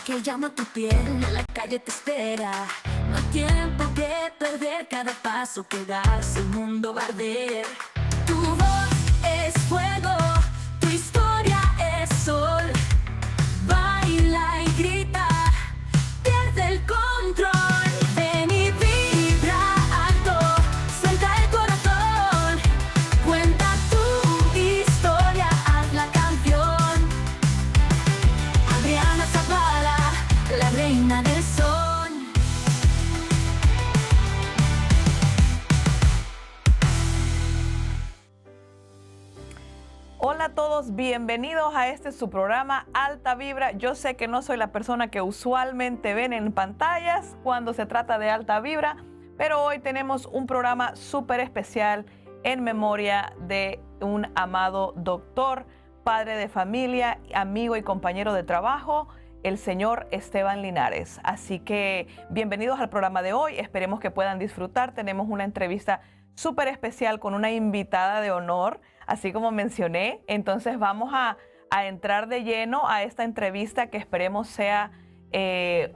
que llama tu piel, la calle te espera. No hay tiempo que perder, cada paso que das el mundo va a arder. Tu voz es fuego, tu historia es sol. Baila y grita, pierde el control. Ven y vibra alto, suelta el corazón. Cuenta tu historia, haz la canción. Adriana Zavala, la reina del sol. Hola a todos, bienvenidos a este su programa Alta Vibra. Yo sé que no soy la persona que usualmente ven en pantallas cuando se trata de Alta Vibra, pero hoy tenemos un programa súper especial en memoria de un amado doctor, padre de familia, amigo y compañero de trabajo, el señor Esteban Linares. Así que bienvenidos al programa de hoy, esperemos que puedan disfrutar. Tenemos una entrevista súper especial con una invitada de honor, así como mencioné. Entonces vamos a entrar de lleno a esta entrevista que esperemos sea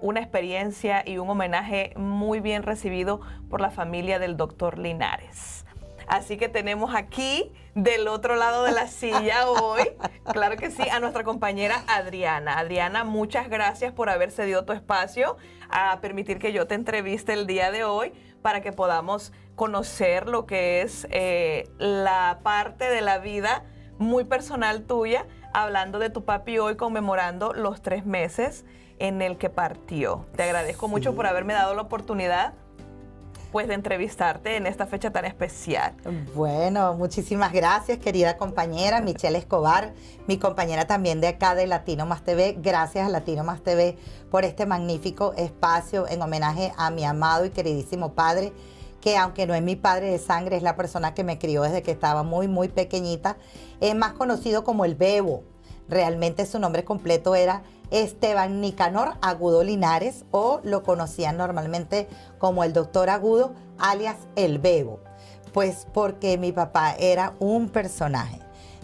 una experiencia y un homenaje muy bien recibido por la familia del doctor Linares. Así que tenemos aquí del otro lado de la silla hoy, claro que sí, a nuestra compañera Adriana. Adriana, muchas gracias por haber cedido tu espacio a permitir que yo te entreviste el día de hoy para que podamos conocer lo que es la parte de la vida muy personal tuya, hablando de tu papi hoy conmemorando los 3 meses en el que partió. Te agradezco mucho por haberme dado la oportunidad pues de entrevistarte en esta fecha tan especial. Bueno, muchísimas gracias, querida compañera Michelle Escobar, mi compañera también de acá de Latino Más TV. Gracias a Latino Más TV por este magnífico espacio en homenaje a mi amado y queridísimo padre, que aunque no es mi padre de sangre, es la persona que me crió desde que estaba muy, muy pequeñita. Es más conocido como el Bebo. Realmente su nombre completo era Esteban Nicanor Agudo Linares, o lo conocían normalmente como el doctor Agudo, alias el Bebo. Pues porque mi papá era un personaje.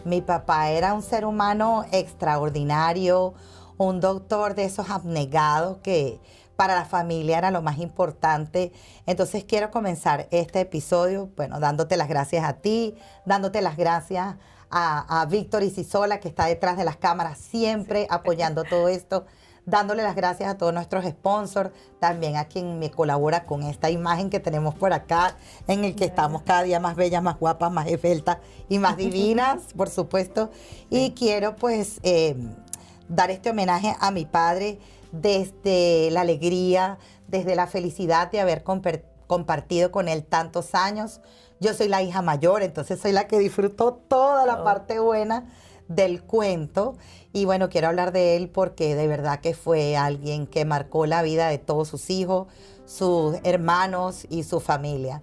Mi papá era un ser humano extraordinario, un doctor de esos abnegados que para la familia era lo más importante. Entonces quiero comenzar este episodio, bueno, dándote las gracias a ti, dándote las gracias a Víctor Isisola, que está detrás de las cámaras, siempre apoyando todo esto, dándole las gracias a todos nuestros sponsors, también a quien me colabora con esta imagen que tenemos por acá, en el que estamos cada día más bellas, más guapas, más esbeltas y más divinas, por supuesto. Y quiero pues dar este homenaje a mi padre desde la alegría, desde la felicidad de haber compartido con él tantos años. Yo soy la hija mayor, entonces soy la que disfrutó toda la parte buena del cuento. Y bueno, quiero hablar de él porque de verdad que fue alguien que marcó la vida de todos sus hijos, sus hermanos y su familia.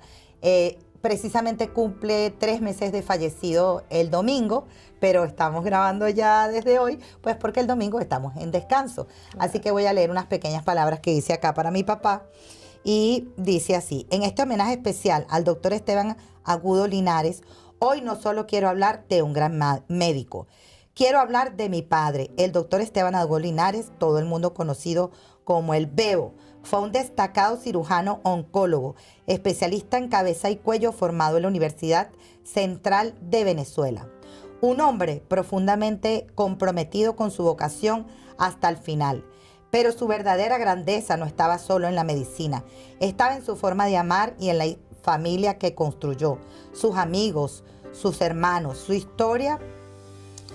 Precisamente cumple 3 meses de fallecido el domingo, pero estamos grabando ya desde hoy, pues porque el domingo estamos en descanso. Así que voy a leer unas pequeñas palabras que dice acá para mi papá. Y dice así: en este homenaje especial al doctor Esteban Agudo Linares, hoy no solo quiero hablar de un gran médico, quiero hablar de mi padre, el doctor Esteban Agudo Linares, todo el mundo conocido como el Bebo. Fue un destacado cirujano oncólogo, especialista en cabeza y cuello, formado en la Universidad Central de Venezuela. Un hombre profundamente comprometido con su vocación hasta el final. Pero su verdadera grandeza no estaba solo en la medicina, estaba en su forma de amar y en la familia que construyó, sus amigos, sus hermanos, su historia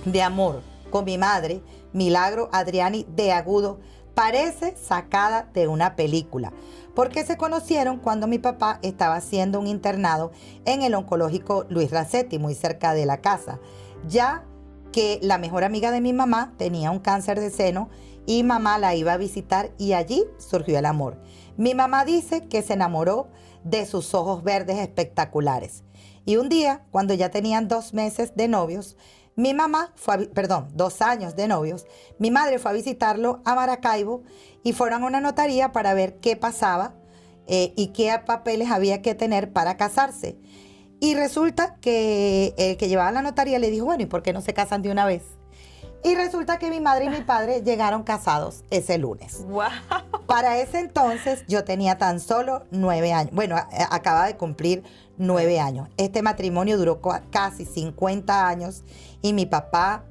de amor con mi madre, Milagro Adriani de Agudo, parece sacada de una película, porque se conocieron cuando mi papá estaba haciendo un internado en el oncológico Luis Racetti, muy cerca de la casa, ya que la mejor amiga de mi mamá tenía un cáncer de seno y mamá la iba a visitar y allí surgió el amor. Mi mamá dice que se enamoró de sus ojos verdes espectaculares. Y un día, cuando ya tenían 2 meses de novios, 2 años de novios, mi madre fue a visitarlo a Maracaibo y fueron a una notaría para ver qué pasaba y qué papeles había que tener para casarse. Y resulta que el que llevaba la notaría le dijo, bueno, ¿y por qué no se casan de una vez? Y resulta que mi madre y mi padre llegaron casados ese lunes. ¡Wow! Para ese entonces yo tenía tan solo 9 años. Bueno, acaba de cumplir 9 años. Este matrimonio duró casi 50 años y mi papá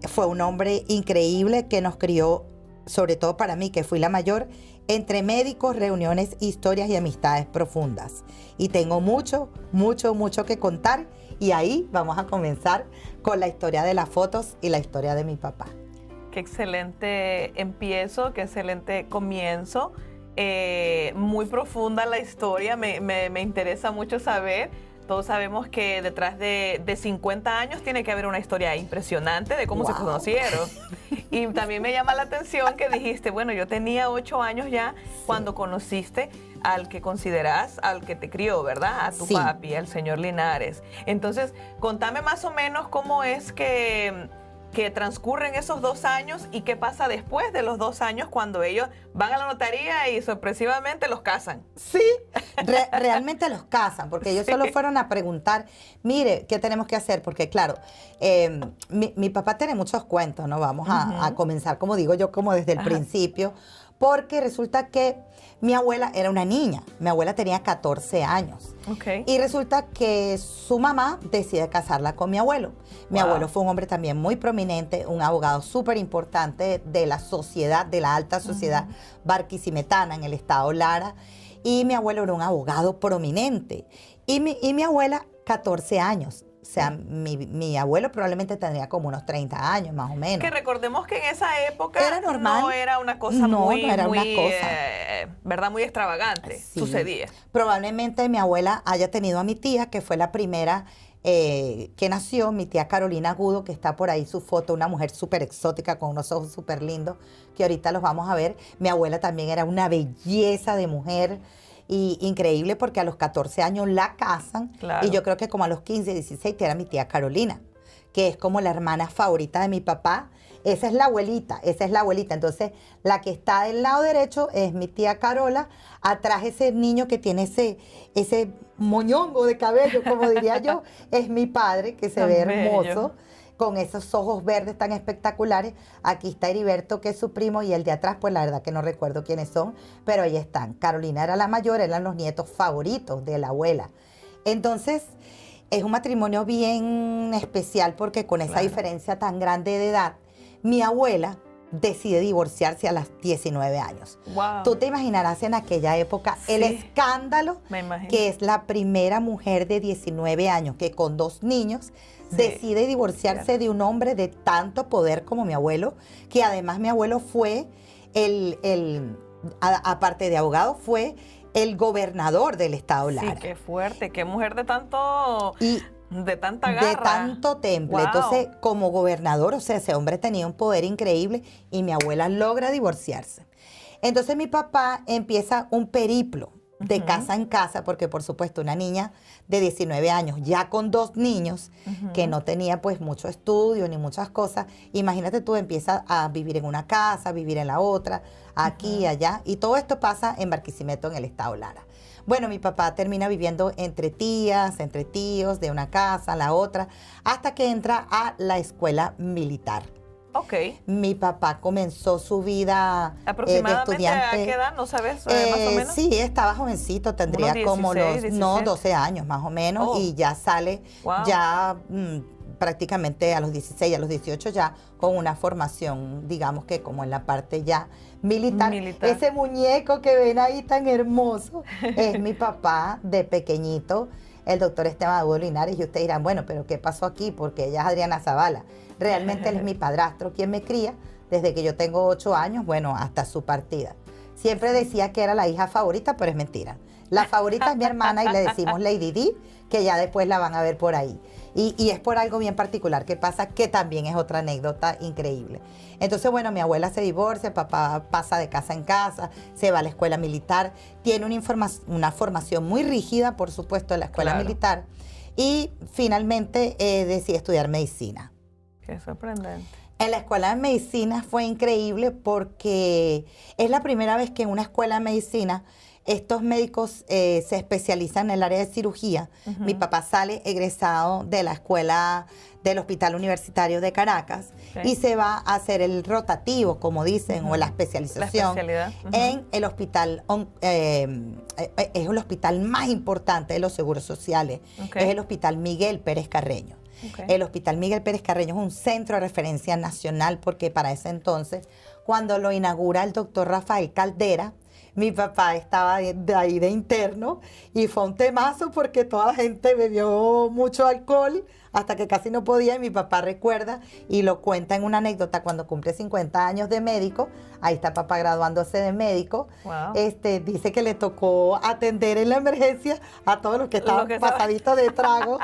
fue un hombre increíble que nos crió, sobre todo para mí, que fui la mayor, entre médicos, reuniones, historias y amistades profundas. Y tengo mucho, mucho, mucho que contar. Y ahí vamos a comenzar con la historia de las fotos y la historia de mi papá. Qué excelente empiezo, qué excelente comienzo. Muy profunda la historia, me interesa mucho saber. Todos sabemos que detrás de 50 años tiene que haber una historia impresionante de cómo se conocieron. Y también me llama la atención que dijiste, bueno, yo tenía 8 años ya cuando conociste al que consideras, al que te crió, ¿verdad? A tu papi, al señor Linares. Entonces, contame más o menos cómo es que transcurren esos 2 años y qué pasa después de los 2 años cuando ellos van a la notaría y sorpresivamente los casan. Sí, realmente los casan, porque ellos solo fueron a preguntar, mire, ¿qué tenemos que hacer? Porque claro, mi papá tiene muchos cuentos, ¿no? Vamos a comenzar, como digo yo, como desde el principio, porque resulta que mi abuela era una niña, mi abuela tenía 14 años. Okay. Y resulta que su mamá decide casarla con mi abuelo. Mi abuelo fue un hombre también muy prominente, un abogado súper importante de la sociedad, de la alta sociedad barquisimetana en el estado Lara. Y mi abuelo era un abogado prominente. Y mi abuela, 14 años. O sea, mi abuelo probablemente tendría como unos 30 años, más o menos. Que recordemos que en esa época era normal. No era una cosa no era muy, una cosa. ¿Verdad? Muy extravagante. Sí. Sucedía. Probablemente mi abuela haya tenido a mi tía, que fue la primera que nació, mi tía Carolina Agudo, que está por ahí su foto, una mujer súper exótica con unos ojos súper lindos, que ahorita los vamos a ver. Mi abuela también era una belleza de mujer. Y increíble porque a los 14 años la casan. Claro. Y yo creo que como a los 15, 16 era mi tía Carolina, que es como la hermana favorita de mi papá. Esa es la abuelita, esa es la abuelita. Entonces, la que está del lado derecho es mi tía Carola. Atrás ese niño que tiene ese moñongo de cabello, como diría yo, es mi padre, que se ve hermoso. Con esos ojos verdes tan espectaculares. Aquí está Heriberto, que es su primo, y el de atrás, pues la verdad que no recuerdo quiénes son, pero ahí están. Carolina era la mayor, eran los nietos favoritos de la abuela. Entonces, es un matrimonio bien especial porque con esa diferencia tan grande de edad, mi abuela decide divorciarse a los 19 años. Wow. Tú te imaginarás en aquella época el escándalo, que es la primera mujer de 19 años que con 2 niños decide divorciarse de un hombre de tanto poder como mi abuelo, que además mi abuelo fue aparte de abogado, fue el gobernador del estado Lara. Sí, qué fuerte, qué mujer de tanto... de tanta garra. De tanto temple. Wow. Entonces, como gobernador, o sea, ese hombre tenía un poder increíble y mi abuela logra divorciarse. Entonces, mi papá empieza un periplo de casa en casa, porque por supuesto una niña de 19 años, ya con 2 niños, que no tenía pues mucho estudio ni muchas cosas, imagínate tú, empiezas a vivir en una casa, a vivir en la otra, aquí y allá, y todo esto pasa en Barquisimeto, en el estado Lara. Bueno, mi papá termina viviendo entre tías, entre tíos, de una casa a la otra, hasta que entra a la escuela militar. Ok. Mi papá comenzó su vida de ¿Aproximadamente estudiante. a qué edad? ¿No sabes? Más o menos. Sí, estaba jovencito, tendría 16, como los 17. 12 años más o menos, y ya sale ya prácticamente a los 16, a los 18 ya con una formación, digamos que como en la parte ya militar. Ese muñeco que ven ahí tan hermoso es mi papá de pequeñito, el doctor Esteban Agudo Linares, y ustedes dirán, bueno, pero ¿qué pasó aquí? Porque ella es Adriana Zavala. Realmente él es mi padrastro, quien me cría desde que yo tengo 8 años, bueno, hasta su partida. Siempre decía que era la hija favorita, pero es mentira. La favorita es mi hermana y le decimos Lady Di, que ya después la van a ver por ahí. Y es por algo bien particular que pasa, que también es otra anécdota increíble. Entonces, bueno, mi abuela se divorcia, papá pasa de casa en casa, se va a la escuela militar, tiene una formación muy rígida, por supuesto, en la escuela militar, y finalmente decide estudiar medicina. Qué sorprendente. En la escuela de medicina fue increíble porque es la primera vez que en una escuela de medicina estos médicos se especializan en el área de cirugía. Mi papá sale egresado de la escuela del Hospital Universitario de Caracas y se va a hacer el rotativo, como dicen, o la especialización en el hospital, es el hospital más importante de los seguros sociales, es el Hospital Miguel Pérez Carreño. El Hospital Miguel Pérez Carreño es un centro de referencia nacional porque para ese entonces, cuando lo inaugura el doctor Rafael Caldera, mi papá estaba de ahí de interno y fue un temazo porque toda la gente bebió mucho alcohol hasta que casi no podía y mi papá recuerda y lo cuenta en una anécdota cuando cumple 50 años de médico. Ahí está papá graduándose de médico. Wow. Dice que le tocó atender en la emergencia a todos los que estaban pasaditos de trago.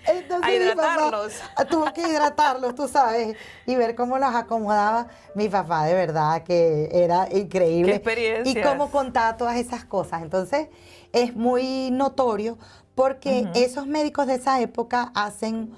Entonces, a hidratarlos. Mi papá tuvo que hidratarlos, tú sabes, y ver cómo los acomodaba. Mi papá de verdad que era increíble. Qué experiencia. Y cómo contaba todas esas cosas. Entonces es muy notorio porque esos médicos de esa época hacen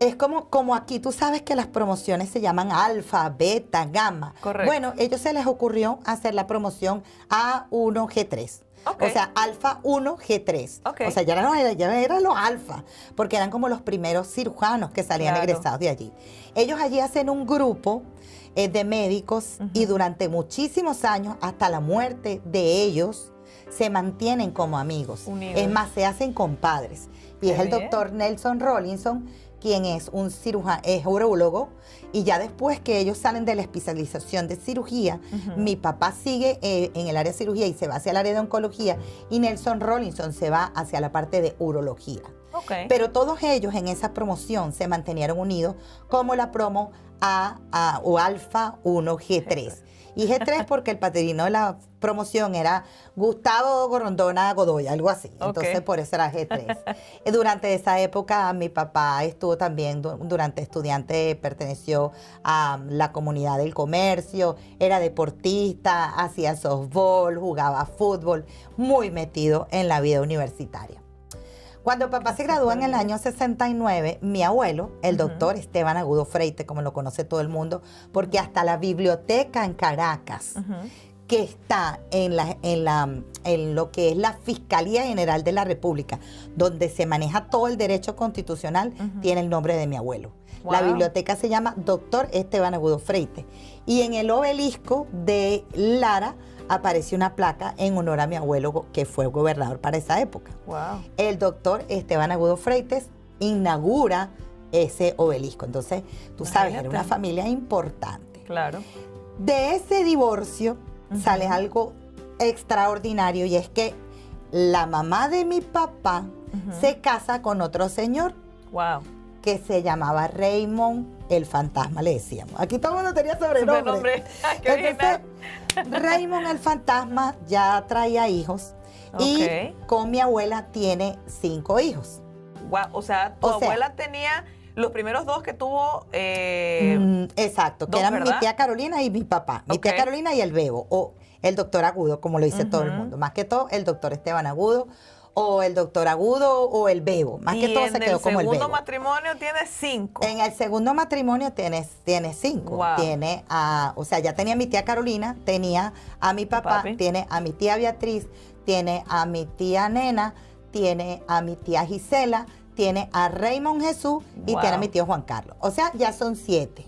es como aquí, tú sabes que las promociones se llaman alfa, beta, gamma. Correcto. Bueno, ellos se les ocurrió hacer la promoción A1G3. Okay. O sea, alfa 1G3. Okay. O sea, ya eran los alfa, porque eran como los primeros cirujanos que salían egresados de allí. Ellos allí hacen un grupo de médicos y durante muchísimos años, hasta la muerte de ellos, se mantienen como amigos. Unidos. Es más, se hacen compadres. Y es el doctor Nelson Rollinson, quien es un cirujano, es urólogo, y ya después que ellos salen de la especialización de cirugía, mi papá sigue en el área de cirugía y se va hacia el área de oncología, y Nelson Rollinson se va hacia la parte de urología. Okay. Pero todos ellos en esa promoción se mantenieron unidos como la promo o Alfa 1G3. Y G3 porque el padrino de la promoción era Gustavo Gorondona Godoy, algo así. Entonces por eso era G3. Durante esa época mi papá estuvo también, durante estudiante perteneció a la comunidad del comercio, era deportista, hacía softball, jugaba fútbol, muy metido en la vida universitaria. Cuando papá se gradúa en el año 69, mi abuelo, el doctor Esteban Agudo Freite, como lo conoce todo el mundo, porque hasta la biblioteca en Caracas, que está en lo que es la Fiscalía General de la República, donde se maneja todo el derecho constitucional, tiene el nombre de mi abuelo. Wow. La biblioteca se llama Doctor Esteban Agudo Freite. Y en el obelisco de Lara apareció una placa en honor a mi abuelo, que fue gobernador para esa época. Wow. El doctor Esteban Agudo Freites inaugura ese obelisco. Entonces, tú sabes, era una familia importante. Claro. De ese divorcio sale algo extraordinario, y es que la mamá de mi papá se casa con otro señor. Wow. Que se llamaba Raymond el Fantasma, le decíamos. Aquí todo el mundo tenía sobrenombre. Entonces, Raymond el Fantasma ya traía hijos y con mi abuela tiene 5 hijos. Wow, o sea, tu abuela tenía los primeros 2 que tuvo. Exacto, que eran mi tía Carolina y mi papá. Mi tía Carolina y el Bebo, o el doctor Agudo, como lo dice todo el mundo. Más que todo, el doctor Esteban Agudo, o el doctor Agudo, o el Bebo. Más que todo se quedó como el Bebo. En el segundo matrimonio tiene 5. En el segundo matrimonio tiene 5. Wow. Tiene o sea, ya tenía a mi tía Carolina, tenía a mi papá, tiene a mi tía Beatriz, tiene a mi tía Nena, tiene a mi tía Gisela, tiene a Raymond Jesús y tiene a mi tío Juan Carlos. O sea, ya son 7.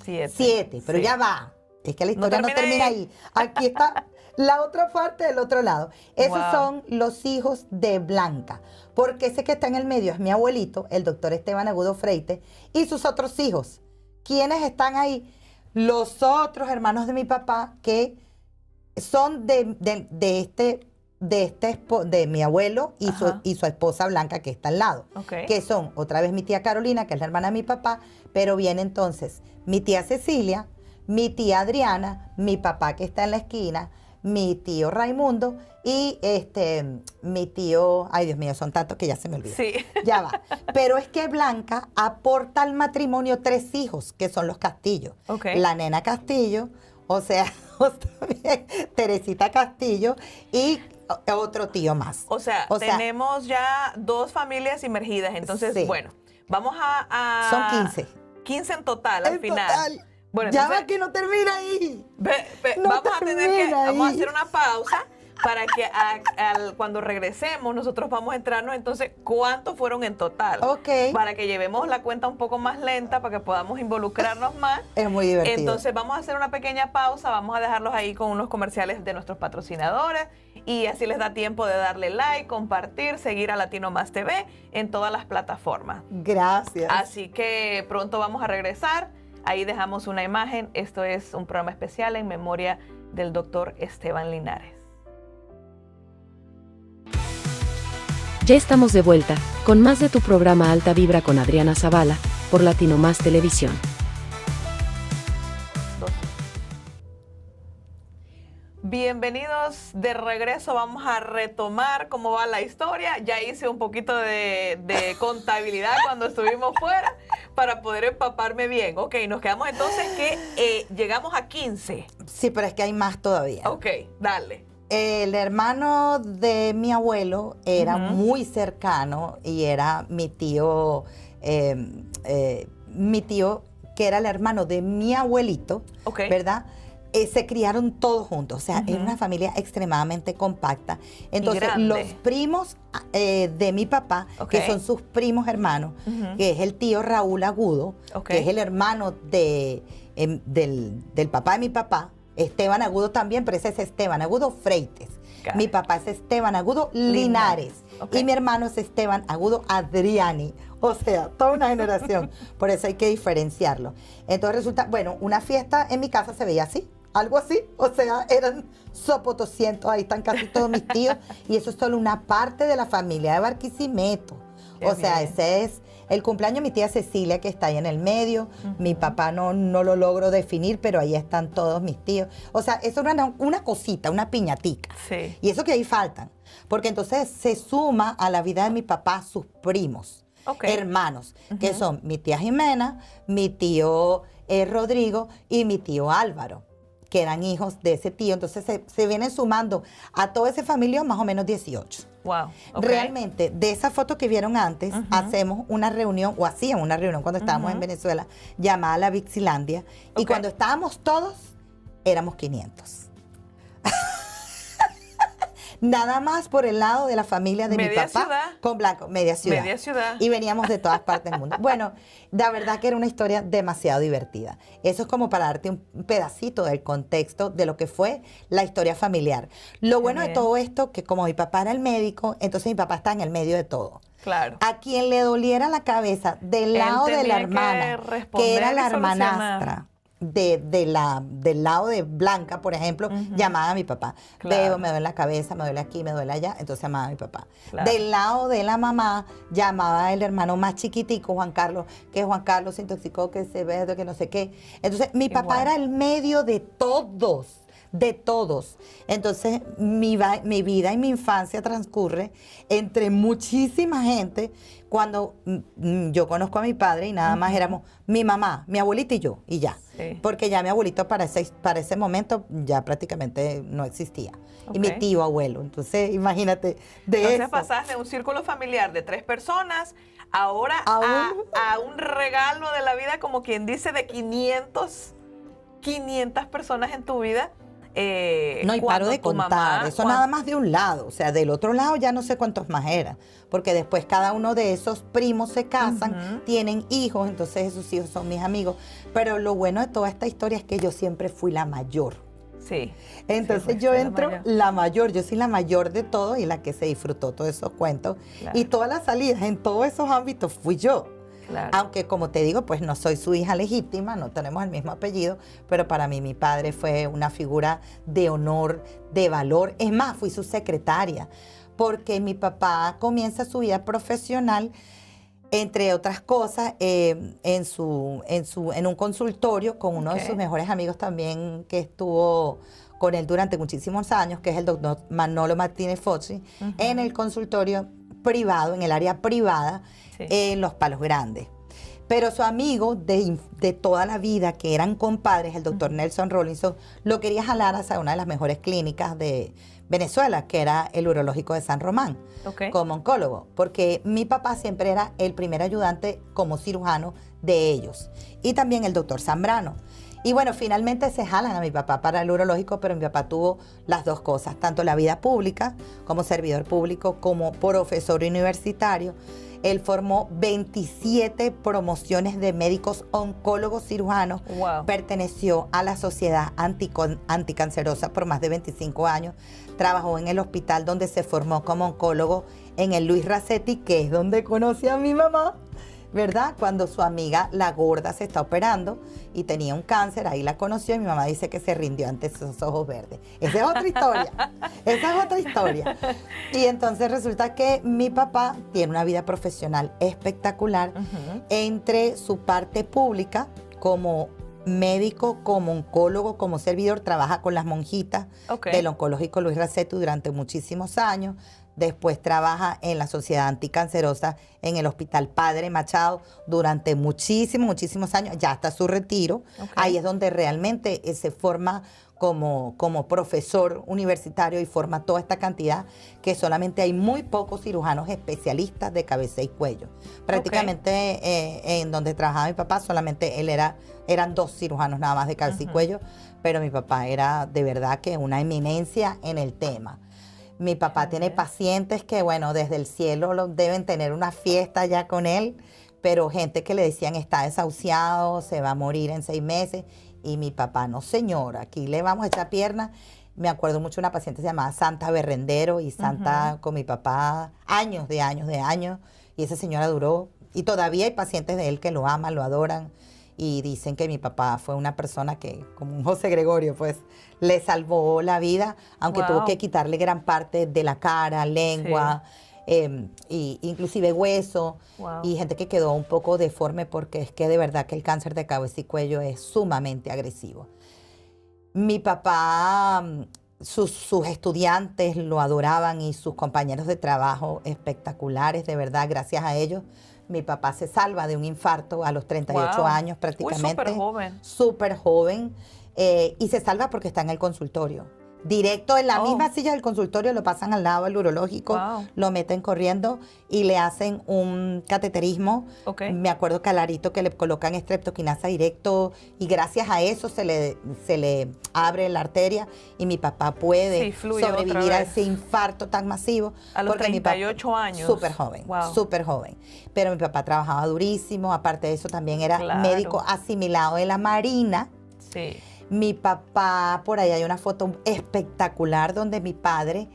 7, pero ya va. Es que la historia no termina ahí. Aquí está la otra parte del otro lado. Esos son los hijos de Blanca. Porque ese que está en el medio es mi abuelito, el doctor Esteban Agudo Freite, y sus otros hijos. ¿Quiénes están ahí? Los otros hermanos de mi papá, que son de mi abuelo y su esposa Blanca, que está al lado. Que son otra vez mi tía Carolina, que es la hermana de mi papá, pero viene entonces mi tía Cecilia, mi tía Adriana, mi papá que está en la esquina, mi tío Raimundo y mi tío, ay Dios mío, son tantos que ya se me olvidó. Sí. Ya va. Pero es que Blanca aporta al matrimonio 3 hijos, que son los Castillo. La nena Castillo, o sea, Teresita Castillo y otro tío más. O sea, tenemos ya 2 familias emergidas. Entonces, bueno, vamos a... Son 15. 15 en total, al final. Bueno, Ya entonces, va que no termina ahí. No vamos a tener que, termina vamos a ahí. hacer una pausa para que cuando regresemos nosotros vamos a entrarnos entonces cuántos fueron en total. Ok. Para que llevemos la cuenta un poco más lenta, para que podamos involucrarnos más. Es muy divertido. Entonces vamos a hacer una pequeña pausa, vamos a dejarlos ahí con unos comerciales de nuestros patrocinadores y así les da tiempo de darle like, compartir, seguir a Latino Más TV en todas las plataformas. Gracias. Así que pronto vamos a regresar. Ahí dejamos una imagen. Esto es un programa especial en memoria del doctor Esteban Linares. Ya estamos de vuelta, con más de tu programa Alta Vibra con Adriana Zavala, por Latino Más Televisión. Bienvenidos de regreso, vamos a retomar cómo va la historia. Ya hice un poquito de contabilidad cuando estuvimos fuera para poder empaparme bien. Ok, nos quedamos entonces que llegamos a 15. Sí, pero es que hay más todavía. Ok, dale. El hermano de mi abuelo era muy cercano y era mi tío que era el hermano de mi abuelito, Ok. ¿verdad? Se criaron todos juntos, o sea, era una familia extremadamente compacta. Entonces, grande. los primos de mi papá, Ok. que son sus primos hermanos, que es el tío Raúl Agudo, Ok. que es el hermano del papá de mi papá, Esteban Agudo también, pero ese es Esteban Agudo Freites. Got Mi it. papá es Esteban Agudo Linares. Ok. Y mi hermano es Esteban Agudo Adriani. O sea, toda una generación. Por eso hay que diferenciarlo. Entonces resulta, bueno, una fiesta en mi casa se veía así, algo así. O sea, eran sopotoscientos, ahí están casi todos mis tíos. Y eso es solo una parte de la familia de Barquisimeto. Qué O sea, bien. ese es el cumpleaños de mi tía Cecilia, que está ahí en el medio. Mi papá no lo logro definir, pero ahí están todos mis tíos. O sea, eso era una cosita, una piñatica. Sí. Y eso que ahí faltan. Porque entonces se suma a la vida de mi papá sus primos, Ok. hermanos, que son mi tía Jimena, mi tío Rodrigo y mi tío Álvaro, que eran hijos de ese tío. Entonces se vienen sumando a toda esa familia más o menos 18. Wow. ok. Realmente, de esa foto que vieron antes, hacemos una reunión, o hacían una reunión cuando estábamos en Venezuela, llamada la Vixilandia, y Ok. cuando estábamos todos, éramos 500. Nada más por el lado de la familia de mi Media papá, ciudad. con Blanco, media ciudad. Media ciudad. Y veníamos de todas partes del mundo. Bueno, la verdad que era una historia demasiado divertida. Eso es como para darte un pedacito del contexto de lo que fue la historia familiar. Lo bueno de bien. todo esto, que como mi papá era el médico, entonces mi papá está en el medio de todo. Claro. A quien le doliera la cabeza del Él lado de tenía la que hermana, responder que era y la solucionar. hermanastra del lado de Blanca, por ejemplo, llamaba a mi papá. Claro. Bebo, me duele la cabeza, me duele aquí, me duele allá, entonces llamaba a mi papá. Claro. Del lado de la mamá, llamaba el hermano más chiquitico, Juan Carlos, que Juan Carlos se intoxicó, que se ve, que no sé qué. Entonces, mi papá Igual. era el medio de todos. De todos. Entonces, mi vida y mi infancia transcurre entre muchísima gente. Cuando yo conozco a mi padre y nada más éramos mi mamá, mi abuelita y yo, y ya. Sí. Porque ya mi abuelito para ese momento ya prácticamente no existía. Y mi Ok. tío abuelo. Entonces, imagínate de Entonces eso. pasaste de un círculo familiar de 3 personas ahora A a un regalo de la vida, como quien dice, de 500 personas en tu vida. No, y paro cuando de tu contar. mamá- Eso cuando- nada más de un lado. O sea, del otro lado ya no sé cuántos más eran. Porque después cada uno de esos primos se casan, tienen hijos, entonces esos hijos son mis amigos. Pero lo bueno de toda esta historia es que yo siempre fui la mayor. Sí. Entonces Sí, yo fuiste la entro mayor. la mayor, yo soy la mayor de todo y la que se disfrutó todos esos cuentos. Claro. Y todas las salidas en todos esos ámbitos fui yo. Claro. Aunque como te digo, pues no soy su hija legítima, no tenemos el mismo apellido, pero para mí mi padre fue una figura de honor, de valor. Es más, fui su secretaria, porque mi papá comienza su vida profesional, entre otras cosas, en un consultorio con uno de Ok. sus mejores amigos también, que estuvo con él durante muchísimos años, que es el doctor Manolo Martínez Focci, en el consultorio privado, en el área privada, Sí. en Los Palos Grandes. Pero su amigo de toda la vida, que eran compadres, el doctor Nelson Rollinson, lo quería jalar hacia una de las mejores clínicas de Venezuela, que era el Urológico de San Román, Ok. como oncólogo, porque mi papá siempre era el primer ayudante como cirujano de ellos. Y también el doctor Zambrano. Y bueno, finalmente se jalan a mi papá para el urológico, pero mi papá tuvo las dos cosas, tanto la vida pública como servidor público, como profesor universitario. Él formó 27 promociones de médicos oncólogos cirujanos. Wow. Perteneció a la Sociedad Anticancerosa por más de 25 años. Trabajó en el hospital donde se formó como oncólogo en el Luis Racetti, que es donde conocí a mi mamá, ¿verdad? Cuando su amiga, la gorda, se está operando y tenía un cáncer, ahí la conoció y mi mamá dice que se rindió ante sus ojos verdes. Esa es otra historia, esa es otra historia. Y entonces resulta que mi papá tiene una vida profesional espectacular entre su parte pública como médico, como oncólogo, como servidor, trabaja con las monjitas del oncológico Luis Racetti durante muchísimos años. Después trabaja en la Sociedad Anticancerosa en el Hospital Padre Machado durante muchísimos años, ya hasta su retiro. Ahí es donde realmente se forma como profesor universitario y forma toda esta cantidad, que solamente hay muy pocos cirujanos especialistas de cabeza y cuello. Prácticamente en donde trabajaba mi papá solamente eran 2 cirujanos nada más de cabeza y cuello, pero mi papá era de verdad que una eminencia en el tema. Mi papá tiene pacientes que, bueno, desde el cielo deben tener una fiesta ya con él, pero gente que le decían está desahuciado, se va a morir en 6 meses. Y mi papá, no señora, aquí le vamos a echar pierna. Me acuerdo mucho de una paciente llamada Santa Berrendero, y Santa con mi papá años. Y esa señora duró, y todavía hay pacientes de él que lo aman, lo adoran. Y dicen que mi papá fue una persona que, como un José Gregorio, pues le salvó la vida, aunque tuvo que quitarle gran parte de la cara, lengua, y inclusive hueso, y gente que quedó un poco deforme, porque es que de verdad que el cáncer de cabeza y cuello es sumamente agresivo. Mi papá, sus estudiantes lo adoraban, y sus compañeros de trabajo espectaculares, de verdad, gracias a ellos. Mi papá se salva de un infarto a los 38 años prácticamente. Súper joven. Súper joven. Y se salva porque está en el consultorio. Directo en la misma silla del consultorio, lo pasan al lado del urológico, lo meten corriendo y le hacen un cateterismo. Me acuerdo clarito que le colocan estreptoquinasa directo, y gracias a eso se le abre la arteria y mi papá puede sobrevivir a ese infarto tan masivo. A los 38 años. Súper joven, súper joven. Pero mi papá trabajaba durísimo, aparte de eso también era médico asimilado de la Marina. Sí. Mi papá, por ahí hay una foto espectacular donde mi padre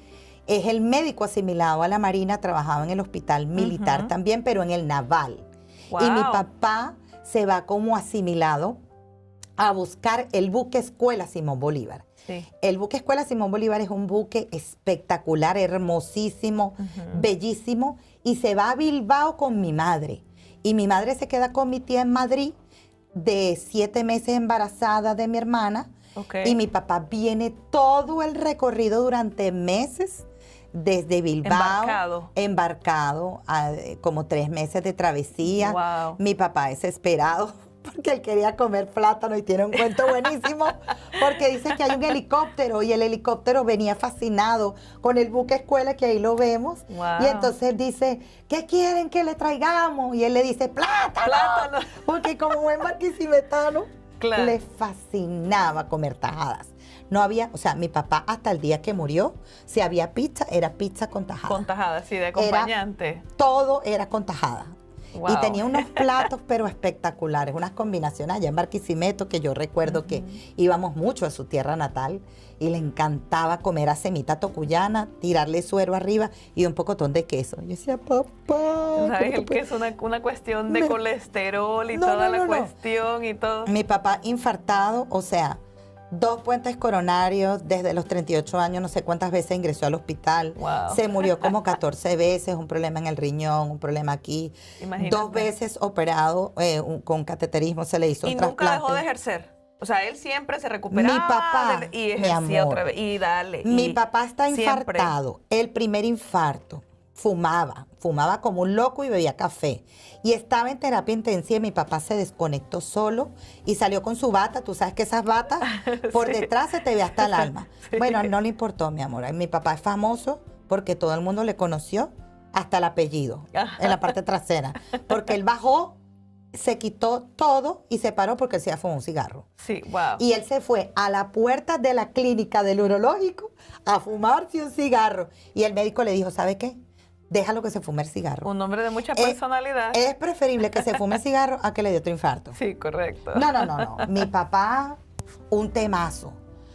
es el médico asimilado a la Marina, trabajaba en el hospital militar también, pero en el naval. Y mi papá se va como asimilado a buscar el buque Escuela Simón Bolívar. Sí. El buque Escuela Simón Bolívar es un buque espectacular, hermosísimo, bellísimo, y se va a Bilbao con mi madre. Y mi madre se queda con mi tía en Madrid, de 7 meses embarazada de mi hermana, y mi papá viene todo el recorrido durante meses desde Bilbao, embarcado como 3 meses de travesía. Mi papá desesperado porque él quería comer plátano, y tiene un cuento buenísimo porque dice que hay un helicóptero, y el helicóptero venía fascinado con el buque escuela, que ahí lo vemos, y entonces él dice, ¿qué quieren que le traigamos? Y él le dice, ¡plátano! Porque como buen barquisimetano, le fascinaba comer tajadas. No había, o sea, mi papá hasta el día que murió, si había pizza, era pizza con tajada. Con tajada, sí, de acompañante. Todo era con tajada. Y tenía unos platos pero espectaculares, unas combinaciones allá en Barquisimeto, que yo recuerdo que íbamos mucho a su tierra natal, y le encantaba comer a semita tocuyana, tirarle suero arriba y un pocotón de queso. Yo decía, papá. ¿Sabes? El queso es una cuestión de colesterol y toda la cuestión y todo. Mi papá infartado, o sea, 2 puentes coronarios, desde los 38 años, no sé cuántas veces ingresó al hospital. Se murió como 14 veces, un problema en el riñón, un problema aquí. Imagínate. 2 veces operado con cateterismo, se le hizo un trasplante. Y nunca dejó de ejercer. O sea, él siempre se recuperaba. Mi papá, y ejercía otra vez. Y dale. Mi papá está infartado. El primer infarto. Fumaba como un loco y bebía café. Y estaba en terapia intensiva, y mi papá se desconectó solo y salió con su bata. Tú sabes que esas batas por detrás se te ve hasta el alma. Bueno, no le importó, mi amor. Mi papá es famoso porque todo el mundo le conoció hasta el apellido en la parte trasera. Porque él bajó se quitó todo y se paró porque él se iba a fumar un cigarro. Sí, wow. Y él se fue a la puerta de la clínica del urológico a fumarse un cigarro. Y el médico le dijo, ¿sabe qué? Déjalo que se fume el cigarro. Un hombre de mucha personalidad. Es preferible que se fume el cigarro a que le dé otro infarto. Sí, correcto. No. Mi papá, un temazo.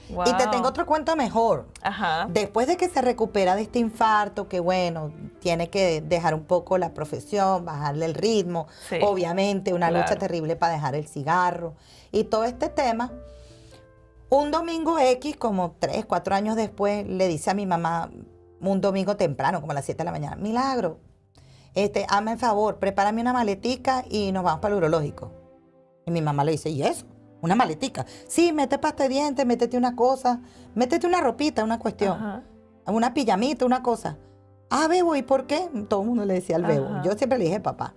Wow. Y te tengo otro cuento mejor. Ajá. Después de que se recupera de este infarto, que bueno, tiene que dejar un poco la profesión, bajarle el ritmo, Sí, obviamente una lucha claro. terrible para dejar el cigarro y todo este tema. Un domingo X, como 3, 4 años después, le dice a mi mamá, un domingo temprano, como a las 7 de la mañana, Milagro, hazme el favor, prepárame una maletica y nos vamos para el urológico. Y mi mamá le dice, ¿y eso? ¿Una maletica? Sí, mete pasta de dientes, métete una cosa, métete una ropita, una cuestión, Ajá. una pijamita, una cosa. Ah, Bebo, ¿y por qué? Todo el mundo le decía al Bebo. Ajá. Yo siempre le dije papá.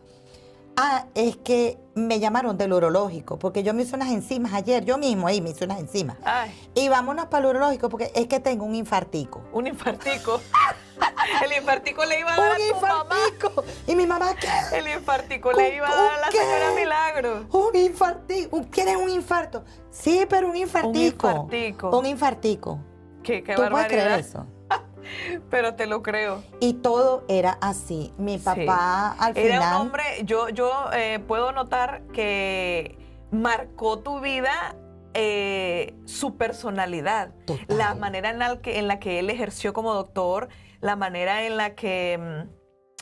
Ah, es que me llamaron del urológico, porque yo me hice unas enzimas ayer, yo mismo ahí me hice unas enzimas. Ay, Y vámonos para el urológico porque es que tengo un infartico. un infartico. El infartico le iba a dar a ¡Un tu mamá. infartico! Y mi mamá, ¿qué? El infartico le iba a dar a la ¿Qué? señora Milagro. Un infartico. ¿Quieres un infarto? Sí, pero un infartico. Un infartico. Un infartico. Qué ¿Tú puedes barbaridad. creer eso? Pero te lo creo. Y todo era así. Mi papá al Era final... un hombre, yo puedo notar que marcó tu vida su personalidad. Total. La manera en la que él ejerció como doctor, la manera en la que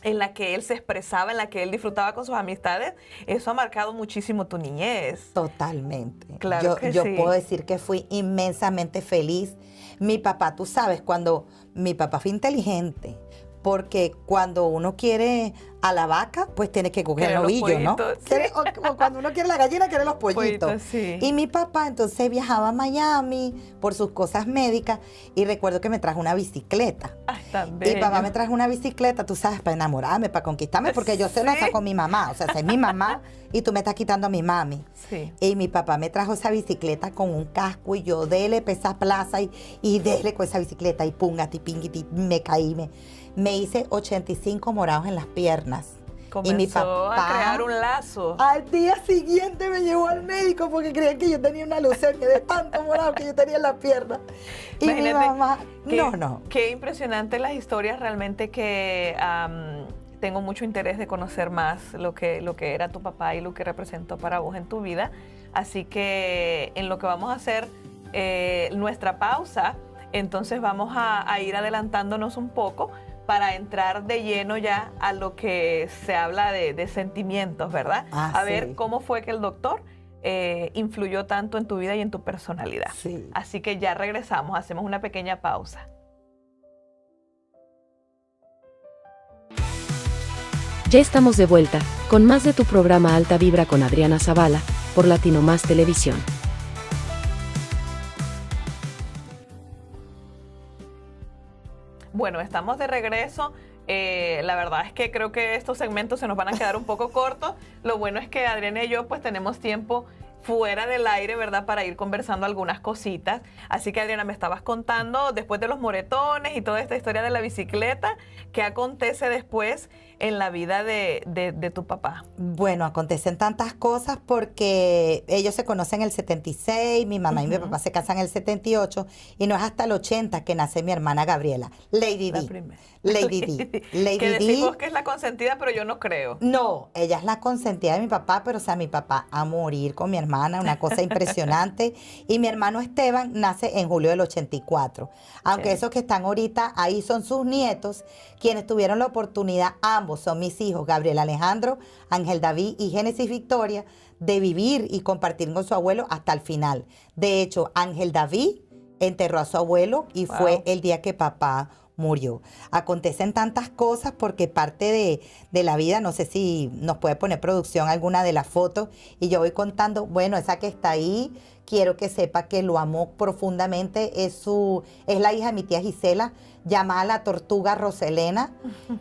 él se expresaba, en la que él disfrutaba con sus amistades, eso ha marcado muchísimo tu niñez. Totalmente. Claro que yo sí. puedo decir que fui inmensamente feliz. Mi papá, tú sabes, mi papá fue inteligente, porque cuando uno quiere a la vaca, pues tiene que coger el Quiere los novillo, ¿no? pollitos, O cuando uno quiere la gallina, quiere los pollitos. Pollitos, sí. Y mi papá entonces viajaba a Miami por sus cosas médicas y recuerdo que me trajo una bicicleta. Ay, tan Y bello. papá me trajo una bicicleta, tú sabes, para enamorarme, para conquistarme, porque yo se la Sí. saco a mi mamá. O sea, esa es mi mamá y tú me estás quitando a mi mami. Sí. Y mi papá me trajo esa bicicleta con un casco y yo dele pa' esa plaza y dele con esa bicicleta y pungati, pingiti, me caí. Me hice 85 morados en las piernas. Comenzó y mi papá a crear un lazo. al día siguiente me llevó al médico porque creían que yo tenía una leucemia de tanto morado que yo tenía en las piernas. Y mi Imagínate mamá, qué- no. Qué impresionante las historias, realmente que tengo mucho interés de conocer más lo que era tu papá y lo que representó para vos en tu vida. Así que en lo que vamos a hacer nuestra pausa, entonces vamos a ir adelantándonos un poco para entrar de lleno ya a lo que se habla de sentimientos, ¿verdad? Ah, a ver sí. cómo fue que el doctor influyó tanto en tu vida y en tu personalidad. Sí. Así que ya regresamos, hacemos una pequeña pausa. Ya estamos de vuelta, con más de tu programa Alta Vibra con Adriana Zavala, por Latino Más Televisión. Bueno, estamos de regreso. La verdad es que creo que estos segmentos se nos van a quedar un poco cortos. Lo bueno es que Adriana y yo pues tenemos tiempo fuera del aire, ¿verdad? Para ir conversando algunas cositas. Así que Adriana, me estabas contando después de los moretones y toda esta historia de la bicicleta, ¿qué acontece después en la vida de tu papá? Bueno, acontecen tantas cosas porque ellos se conocen en el 76, mi mamá y mi papá se casan en el 78 y no es hasta el 80 que nace mi hermana Gabriela, Lady La D. primera. Lady D. Lady Que D. decimos que es la consentida, pero yo no creo. No, ella es la consentida de mi papá, pero o sea, mi papá a morir con mi hermana, una cosa impresionante. Y mi hermano Esteban nace en julio del 84. Aunque Sí. esos que están ahorita ahí son sus nietos, quienes tuvieron la oportunidad, ambos son mis hijos, Gabriel Alejandro, Ángel David y Génesis Victoria, de vivir y compartir con su abuelo hasta el final. De hecho, Ángel David enterró a su abuelo y Wow. fue el día que papá murió. Acontecen tantas cosas porque parte de la vida, no sé si nos puede poner producción alguna de las fotos y yo voy contando, bueno, esa que está ahí, quiero que sepa que lo amó profundamente, es la hija de mi tía Gisela, llamada la tortuga Roselena.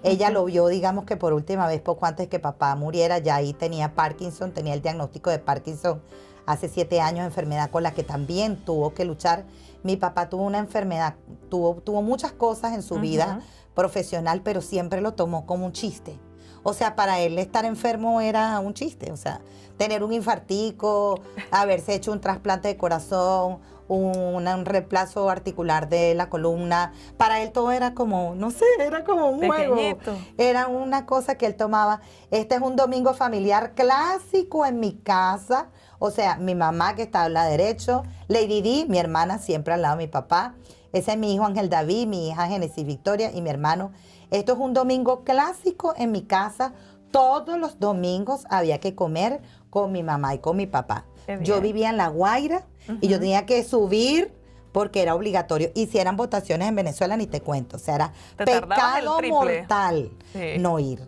Ella lo vio, digamos que por última vez poco antes que papá muriera, ya ahí tenía Parkinson, tenía el diagnóstico de Parkinson hace 7 años, enfermedad con la que también tuvo que luchar. Mi papá tuvo una enfermedad, tuvo muchas cosas en su vida profesional, pero siempre lo tomó como un chiste. O sea, para él estar enfermo era un chiste. O sea, tener un infartico, haberse hecho un trasplante de corazón, un reemplazo articular de la columna. Para él todo era como, no sé, era como un juego. Pequeñito. Era una cosa que él tomaba. Este es un domingo familiar clásico en mi casa. O sea, mi mamá que está al lado derecho, Lady Di, mi hermana siempre al lado de mi papá. Ese es mi hijo Ángel David, mi hija Génesis Victoria y mi hermano. Esto es un domingo clásico en mi casa. Todos los domingos había que comer con mi mamá y con mi papá. Yo vivía en La Guaira y yo tenía que subir porque era obligatorio. Y si eran votaciones en Venezuela, ni te cuento. O sea, era Te tardabas el pecado triple. mortal Sí. no ir.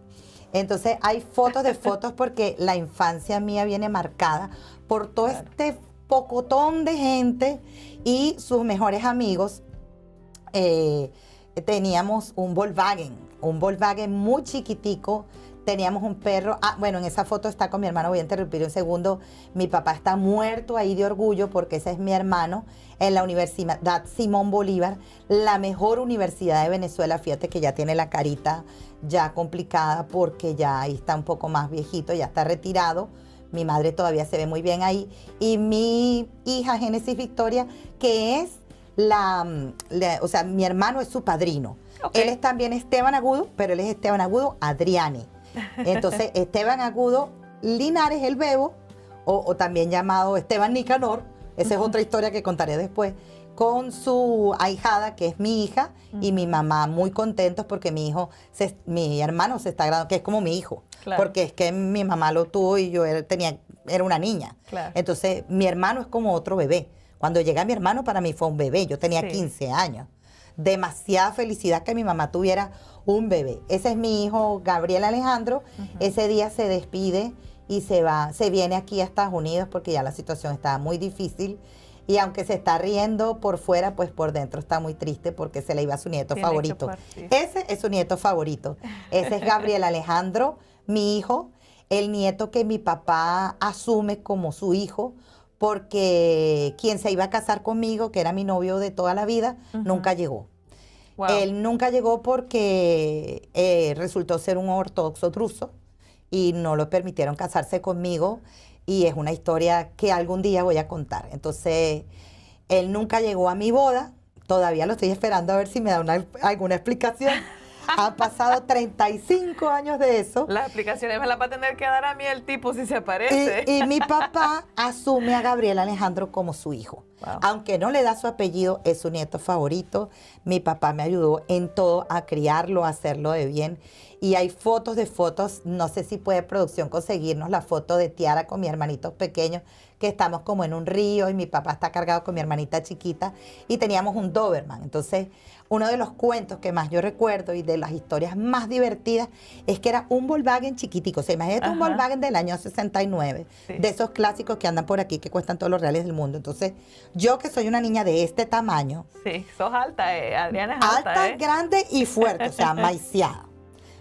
Entonces hay fotos de fotos porque la infancia mía viene marcada por todo este pocotón de gente y sus mejores amigos. Teníamos un Volkswagen muy chiquitico. Teníamos un perro. Bueno, en esa foto está con mi hermano. Voy a interrumpir un segundo. Mi papá está muerto ahí de orgullo porque ese es mi hermano en la Universidad Simón Bolívar, la mejor universidad de Venezuela. Fíjate que ya tiene la carita ya complicada porque ya ahí está un poco más viejito, ya está retirado. Mi madre todavía se ve muy bien ahí. Y mi hija Génesis Victoria, que es o sea, mi hermano es su padrino. Okay. Él es también Esteban Agudo, pero él es Esteban Agudo Adriani. Entonces, Esteban Agudo Linares, el Bebo, o también llamado Esteban Nicanor, esa es otra historia que contaré después, con su ahijada, que es mi hija, y mi mamá, muy contentos porque mi hermano se está graduando, que es como mi hijo, Claro. porque es que mi mamá lo tuvo y yo era una niña. Claro. Entonces, mi hermano es como otro bebé. Cuando llega mi hermano, para mí fue un bebé, yo tenía Sí. 15 años. Demasiada felicidad que mi mamá tuviera un bebé. Ese es mi hijo Gabriel Alejandro. Ese día se despide y se viene aquí a Estados Unidos porque ya la situación estaba muy difícil. Y aunque se está riendo por fuera, pues por dentro está muy triste porque se le iba a su nieto Tiene que favorito. partir. Ese es su nieto favorito. Ese es Gabriel Alejandro, mi hijo, el nieto que mi papá asume como su hijo, porque quien se iba a casar conmigo, que era mi novio de toda la vida, nunca llegó. Wow. Él nunca llegó porque resultó ser un ortodoxo druso y no lo permitieron casarse conmigo, y es una historia que algún día voy a contar. Entonces, él nunca llegó a mi boda, todavía lo estoy esperando a ver si me da alguna explicación. Han pasado 35 años de eso. Las explicaciones me las va a tener que dar a mí el tipo si se aparece. Y mi papá asume a Gabriel Alejandro como su hijo. Wow. Aunque no le da su apellido, es su nieto favorito. Mi papá me ayudó en todo a criarlo, a hacerlo de bien. Y hay fotos de fotos, no sé si puede producción conseguirnos la foto de Tiara con mis hermanitos pequeños, que estamos como en un río y mi papá está cargado con mi hermanita chiquita y teníamos un Doberman. Entonces, uno de los cuentos que más yo recuerdo y de las historias más divertidas es que era un Volkswagen chiquitico. O sea, imagínate un Ajá. Volkswagen del año 69, Sí. de esos clásicos que andan por aquí, que cuestan todos los reales del mundo. Entonces, yo que soy una niña de este tamaño, Sí, sos alta, Adriana es alta, alta, grande y fuerte, o sea, maiciada.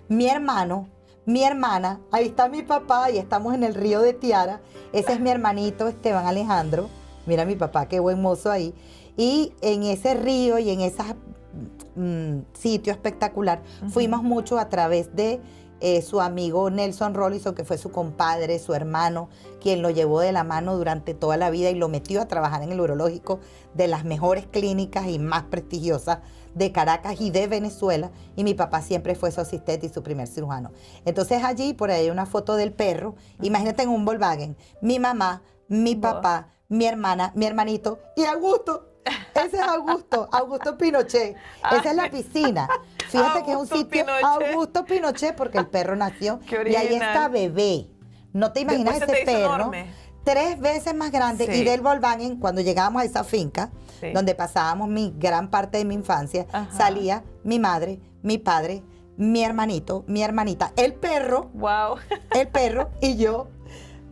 Mi hermano, mi hermana, ahí está mi papá y estamos en el río de Tiara. Ese es mi hermanito Esteban Alejandro. Mira mi papá, qué buen mozo ahí. Y en ese río y en ese sitio espectacular, fuimos mucho a través de su amigo Nelson Rollison, que fue su compadre, su hermano, quien lo llevó de la mano durante toda la vida y lo metió a trabajar en el urológico de las mejores clínicas y más prestigiosas de Caracas y de Venezuela, y mi papá siempre fue su asistente y su primer cirujano. Entonces allí, por ahí hay una foto del perro, imagínate en un Volkswagen, mi mamá, mi papá, mi hermana, mi hermanito y Augusto. Ese es Augusto, Augusto Pinochet. Esa es la piscina. Fíjate que es un Augusto sitio Pinochet. Augusto Pinochet porque el perro nació. Qué Y ahí original. está bebé. No te imaginas Después se ese te hizo perro. enorme. 3 veces más grande. Sí. Y del Volkswagen, cuando llegábamos a esa finca, Sí. donde pasábamos mi gran parte de mi infancia, Ajá. salía mi madre, mi padre, mi hermanito, mi hermanita, el perro Wow. y yo.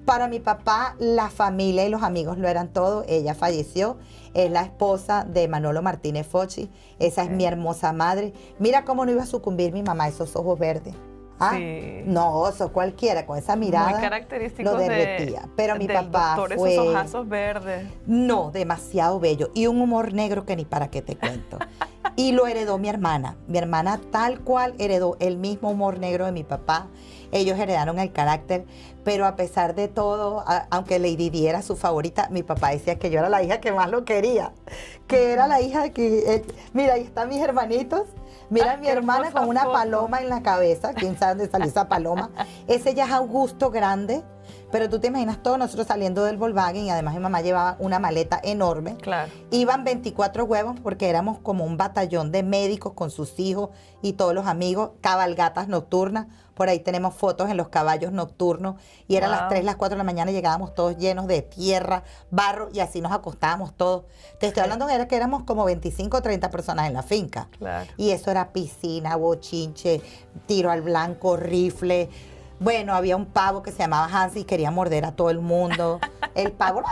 Para mi papá, la familia y los amigos lo eran todo. Ella falleció. Es la esposa de Manolo Martínez Fochi. Esa es mi hermosa madre. Mira cómo no iba a sucumbir mi mamá, esos ojos verdes. ¿Ah? Sí. No, eso cualquiera, con esa mirada Muy característicos lo derretía. Pero mi del papá doctor, fue... esos ojazos verdes. No, demasiado bello. Y un humor negro que ni para qué te cuento. Y lo heredó mi hermana. Mi hermana tal cual heredó el mismo humor negro de mi papá. ellos heredaron el carácter, pero a pesar de todo, aunque Lady Di era su favorita, mi papá decía que yo era la hija que más lo quería, que era la hija que, mira, ahí están mis hermanitos. Mira, mi hermana con una paloma en la cabeza. ¿Quién sabe dónde salió esa paloma? Ese ya es Augusto grande. Pero tú te imaginas todos nosotros saliendo del Volkswagen y además mi mamá llevaba una maleta enorme. Claro. Iban 24 huevos porque éramos como un batallón de médicos con sus hijos y todos los amigos, cabalgatas nocturnas. Por ahí tenemos fotos en los caballos nocturnos y eran las 3, las 4 de la mañana y llegábamos todos llenos de tierra, barro y así nos acostábamos todos. Te estoy hablando de que éramos como 25 o 30 personas en la finca. Claro. Y eso era piscina, bochinche, tiro al blanco, rifle. Bueno, había un pavo que se llamaba Hansi y quería morder a todo el mundo. El pavo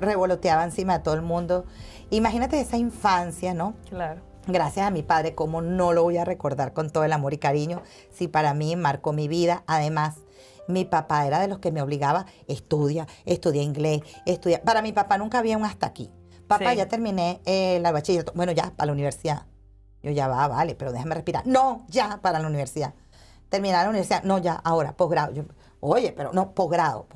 revoloteaba encima de todo el mundo. Imagínate esa infancia, ¿no? Claro. Gracias a mi padre, cómo no lo voy a recordar con todo el amor y cariño, si para mí marcó mi vida. Además, mi papá era de los que me obligaba, estudia inglés, estudia. Para mi papá nunca había un hasta aquí. Papá, Sí. ya terminé la bachillerato. Bueno, ya, para la universidad. Yo ya vale, pero déjame respirar. No, ya, para la universidad. Terminar la universidad, no, ya, ahora, posgrado. Oye, pero no, posgrado.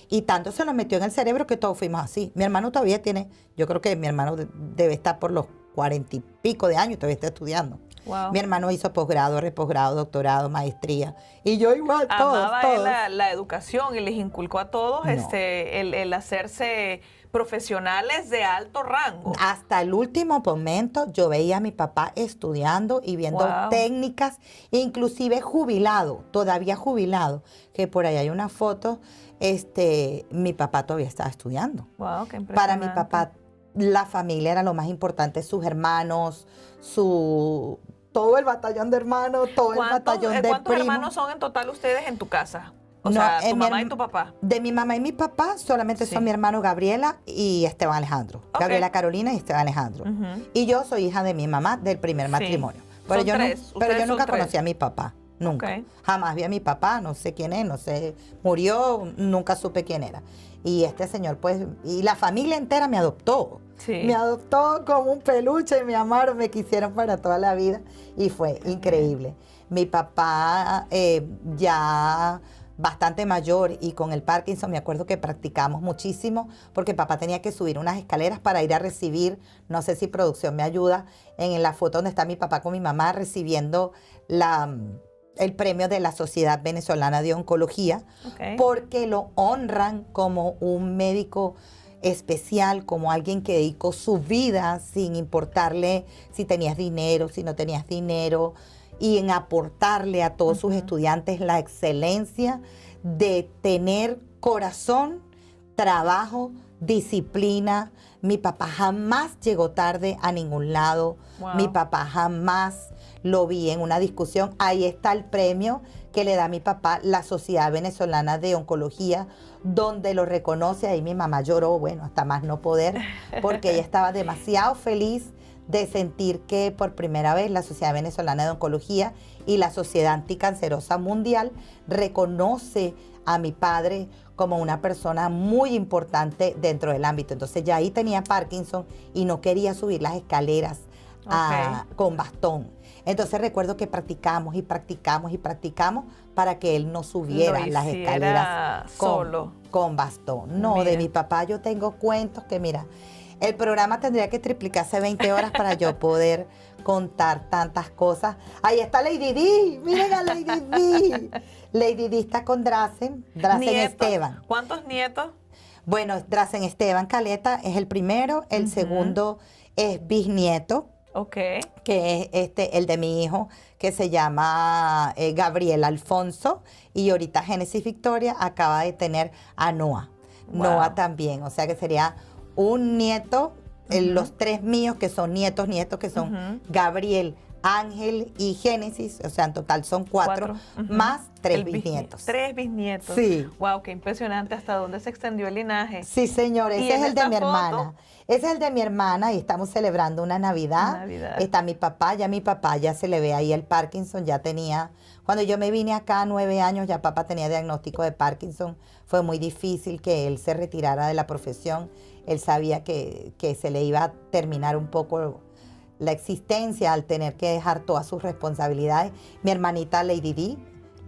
Y tanto se nos metió en el cerebro que todos fuimos así. Mi hermano todavía tiene, yo creo que mi hermano debe estar por los 40 y pico de años y todavía está estudiando. Wow. Mi hermano hizo posgrado, reposgrado, doctorado, maestría. Y yo igual, Amaba todos. él la educación y les inculcó a todos No. el hacerse profesionales de alto rango. Hasta el último momento yo veía a mi papá estudiando y viendo Wow. técnicas, inclusive jubilado, todavía jubilado, que por ahí hay una foto, mi papá todavía estaba estudiando. Wow, qué impresionante. Para mi papá, la familia era lo más importante, sus hermanos, todo el batallón de hermanos, todo el batallón de ¿Cuántos primos. hermanos son en total ustedes en tu casa? O No, sea, tu mi mamá y tu papá. De mi mamá y mi papá solamente Sí. son mi hermano Gabriela y Esteban Alejandro. Ok. Gabriela Carolina y Esteban Alejandro. Ujú. Y yo soy hija de mi mamá del primer Sí. matrimonio. Son Pero yo, tres. pero Ustedes yo nunca son tres. conocí a mi papá. Nunca. Ok. Jamás vi a mi papá, no sé quién es, no sé. Murió, nunca supe quién era. Y este señor, pues, y la familia entera me adoptó. Sí. Me adoptó como un peluche, me amaron, me quisieron para toda la vida y fue increíble. Mi papá ya bastante mayor y con el Parkinson me acuerdo que practicamos muchísimo porque papá tenía que subir unas escaleras para ir a recibir, no sé si producción me ayuda, en la foto donde está mi papá con mi mamá recibiendo el premio de la Sociedad Venezolana de Oncología Ok. porque lo honran como un médico especial, como alguien que dedicó su vida sin importarle si tenías dinero, si no tenías dinero, y en aportarle a todos sus estudiantes la excelencia de tener corazón, trabajo, disciplina. Mi papá jamás llegó tarde a ningún lado. Wow. Mi papá jamás lo vi en una discusión. Ahí está el premio que le da a mi papá la Sociedad Venezolana de Oncología, donde lo reconoce. Ahí mi mamá lloró, bueno, hasta más no poder, porque ella estaba demasiado feliz de sentir que por primera vez la Sociedad Venezolana de Oncología y la Sociedad Anticancerosa Mundial reconoce a mi padre como una persona muy importante dentro del ámbito. Entonces ya ahí tenía Parkinson y no quería subir las escaleras con bastón. Entonces recuerdo que practicamos para que él no subiera Lo las hiciera escaleras solo. con bastón. No, Mira. de mi papá yo tengo cuentos que mira, el programa tendría que triplicarse 20 horas para yo poder contar tantas cosas. Ahí está Lady Di, miren a Lady Di. Lady Di está con Drazen ¿Nietos? Esteban. ¿Cuántos nietos? Bueno, Drazen Esteban Caleta es el primero, el segundo es bisnieto, Ok. que es el de mi hijo, que se llama Gabriel Alfonso, y ahorita Génesis Victoria acaba de tener a Noah. Wow. Noah también, o sea que sería un nieto, los tres míos que son nietos, que son Gabriel, Ángel y Génesis, o sea, en total son cuatro. Ujú. Más tres El bisnietos. Tres bisnietos. Sí. Wow, qué impresionante hasta dónde se extendió el linaje. Sí, señor, ¿Y ese en es el de esta mi foto? hermana. Ese es el de mi hermana y estamos celebrando una Navidad. Está mi papá ya se le ve ahí el Parkinson, ya tenía, cuando yo me vine acá 9 años, ya papá tenía diagnóstico de Parkinson. Fue muy difícil que él se retirara de la profesión. Él sabía que se le iba a terminar un poco la existencia al tener que dejar todas sus responsabilidades. Mi hermanita Lady Di,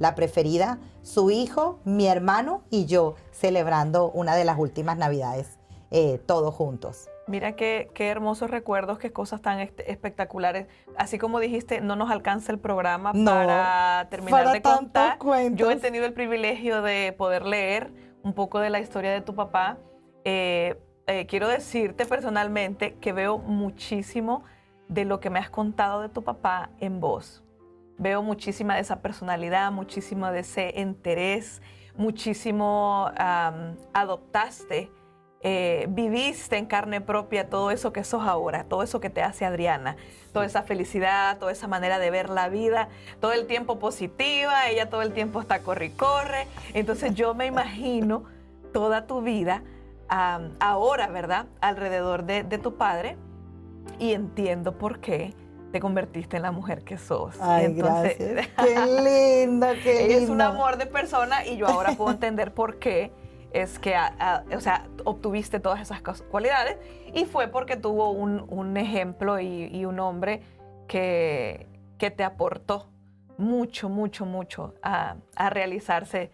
la preferida, su hijo, mi hermano y yo celebrando una de las últimas Navidades todos juntos. Mira qué hermosos recuerdos, qué cosas tan espectaculares. Así como dijiste, no nos alcanza el programa para terminar de contar. Yo he tenido el privilegio de poder leer un poco de la historia de tu papá. Quiero decirte personalmente que veo muchísimo de lo que me has contado de tu papá en vos. Veo muchísima de esa personalidad, muchísimo de ese interés, muchísimo adoptaste. Viviste en carne propia todo eso que sos ahora, todo eso que te hace Adriana, toda esa felicidad, toda esa manera de ver la vida, todo el tiempo positiva, ella todo el tiempo está corre y corre. Entonces yo me imagino toda tu vida ahora, ¿verdad?, alrededor de tu padre, y entiendo por qué te convertiste en la mujer que sos. Ay, entonces, gracias. Qué lindo, qué lindo. Ella es un amor de persona y yo ahora puedo entender por qué es que, o sea, obtuviste todas esas cualidades, y fue porque tuvo un ejemplo y un hombre que te aportó mucho, mucho, mucho a realizarse,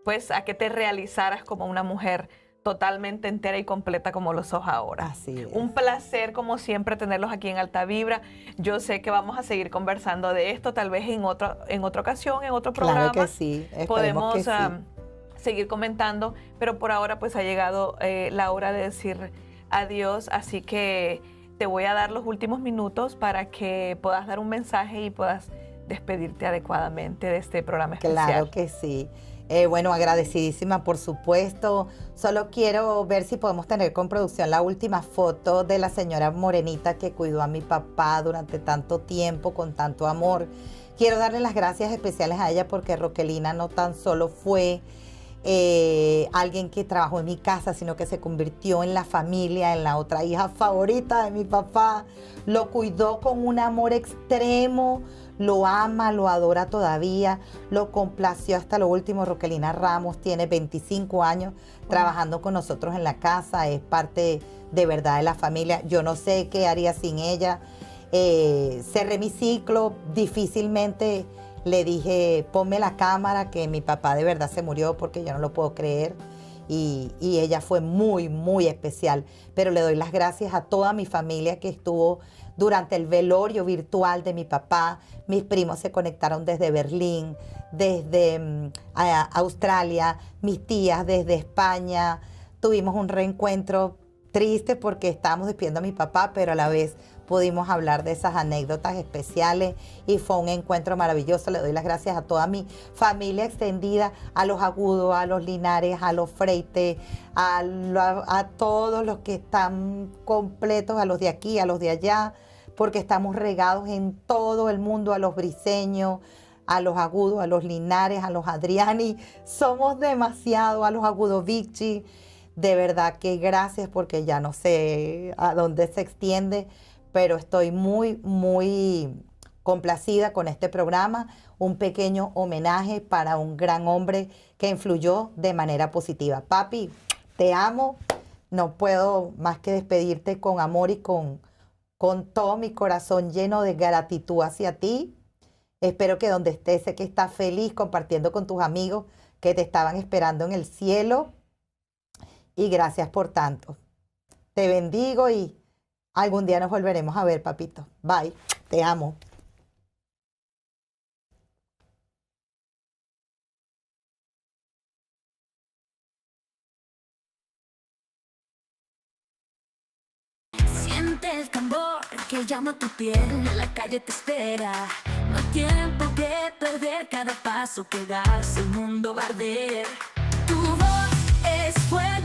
pues a que te realizaras como una mujer totalmente entera y completa como lo sos ahora. Así es. Un placer, como siempre, tenerlos aquí en Alta Vibra. Yo sé que vamos a seguir conversando de esto, tal vez en otra ocasión, en otro programa. Claro que sí, podemos que sí. Seguir comentando, pero por ahora pues ha llegado la hora de decir adiós, así que te voy a dar los últimos minutos para que puedas dar un mensaje y puedas despedirte adecuadamente de este programa especial. Claro que sí. Bueno, agradecidísima, por supuesto. Solo quiero ver si podemos tener con producción la última foto de la señora morenita que cuidó a mi papá durante tanto tiempo, con tanto amor. Quiero darle las gracias especiales a ella porque Roquelina no tan solo fue alguien que trabajó en mi casa, sino que se convirtió en la familia, en la otra hija favorita de mi papá. Lo cuidó con un amor extremo, lo ama, lo adora todavía, lo complació hasta lo último. Roquelina Ramos tiene 25 años trabajando con nosotros en la casa, es parte de verdad de la familia. Yo no sé qué haría sin ella. Cerré mi ciclo, difícilmente le dije, ponme la cámara, que mi papá de verdad se murió, porque yo no lo puedo creer. Y ella fue muy, muy especial. Pero le doy las gracias a toda mi familia que estuvo durante el velorio virtual de mi papá. Mis primos se conectaron desde Berlín, desde Australia, mis tías desde España. Tuvimos un reencuentro triste porque estábamos despidiendo a mi papá, pero a la vez pudimos hablar de esas anécdotas especiales y fue un encuentro maravilloso. Le doy las gracias a toda mi familia extendida, a los Agudos, a los Linares, a los Freites, a todos los que están completos, a los de aquí, a los de allá, porque estamos regados en todo el mundo, a los Briceños, a los Agudos, a los Linares, a los Adriani. Somos demasiado, a los Agudos Vicchi. De verdad que gracias, porque ya no sé a dónde se extiende, pero estoy muy, muy complacida con este programa. Un pequeño homenaje para un gran hombre que influyó de manera positiva. Papi, te amo. No puedo más que despedirte con amor y con todo mi corazón lleno de gratitud hacia ti. Espero que donde estés, sé que estás feliz compartiendo con tus amigos que te estaban esperando en el cielo. Y gracias por tanto. Te bendigo y algún día nos volveremos a ver, papito. Bye. Te amo. Siente el tambor que llama tu piel, la calle te espera. No hay tiempo que perder, cada paso que das el mundo va a arder. Tu voz es fuego.